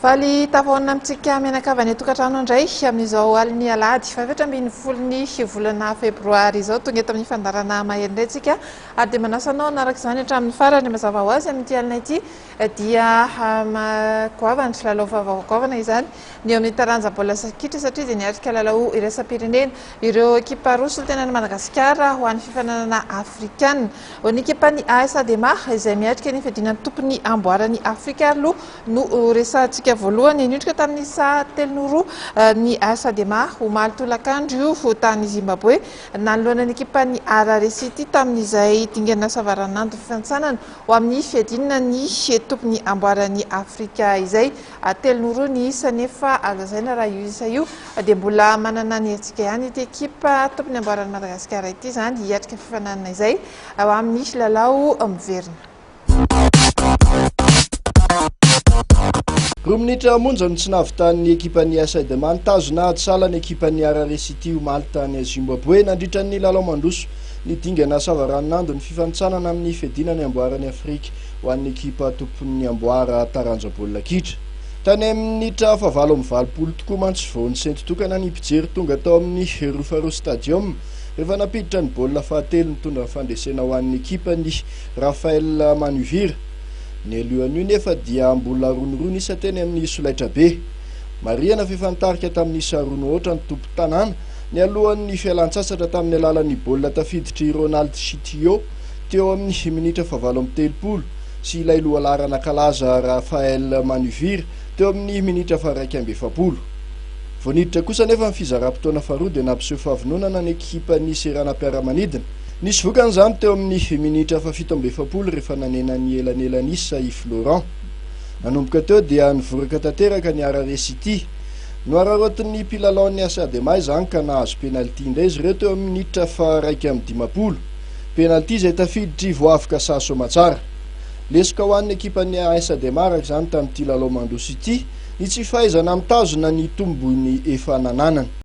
Valy tavoana amintsika mianakavana tokantrano indray amin'izao aliny alady fahavatra ambin'ny folony volana febroary izao tonga eto amin'ny fandarana maheno indray tsika ary dia manasanao naraka izany hatramin'ny farany mazava ho azy amin'ity alina ity dia goavana sy lalao vaovao-goavana izany ny eo amin'ny taranja baolina kitra satria dia niarika lalao iraisam-pirenena ireo ekipa roa solitenan'ny Madagasikara ho an'ny fifananana afrikana ho ny ekipa ny AS Adema izay miatrika ny fiadinan'ny tompony amboaran'ny Afrika aloha no resantsika voalohany indrindra tamin'ny isa 3-0 ny AS Adema ho maly tolakandro io tany Zimbabwe nanoloana ny ekipa ny Harare City tamin'izay dingana savaranandro fifantsanana ho amin'ny fiadinana ny tompony amboaran'ny Afrika izay 3-0 ny isa nefa alazaina raha io isa io dia mbola manana ny hetsika ihany ity ekipa tompony amboaran'ny Madagasikara ity zany hiatrika fifananana izay ao amin'ny lalao miverina. Roa minitra monja no tsy nahavitan'ny ekipan'ny AS Adema nitazona atsala ny ekipan'ny Harare City ho maly tany Zimbabwe nandritra ny lalao mandoso ny dingana savaranandro ny fifantsanana amin'ny fiadinany amboaran'ny Afrika ho an'ny ekipa tompon'ny amboara taranja baolina kitra. Tany amin'ny minitra fahavalo amby valopolo tokoa mantsy vao ny sentotokana ny mpijery tonga tao amin'ny Rufaro Stadium rehefa napiditra ny baolina fahatelo nitondra fandresena ho an'ny ekipan'ny Raphael Manuvira. Ny alohan'io nefa dia mbola ronirony isa teny amin'ny solaitra be. Mariana fifantarika tamin'ny isa rono oatra ny tompo tanàna ny alohan'ny fialan-tsasatra tamin'ny alalan'ny baolina tafiditry Ronald Chitio teo amin'ny minitra fahavalo amby telopolo sy ilay lohalarana kalaza Raphael Manuvira teo amin'ny minitra faha-raika amby efapolo. Voaniditra kosa nefa ny fizara-potoana faharoa dia nampiseho fahavononana ny ekipan'ny Seranam-piaramanidina. Nisy vokan'izany teo amin'ny minitra faha-fito amby efapolo rehefa nanena ny elanelan'isa i Florent. Nanomboka teo dia nivoraka tanteraka ny Harare City. Noararotin'ny mpilalao AS Adema izany ka nahazo penalty indray izy ireo teo amin'ny minitra faha-raika amby dimapolo. Penalty izay tafiditry voavaka Saso Matsara. Lesoka ho an'ny ekipan'ny AS Adema araka izany tamin'ity lalao mandoso ity ny tsy fahaizana mitazona ny tombony efa nananany.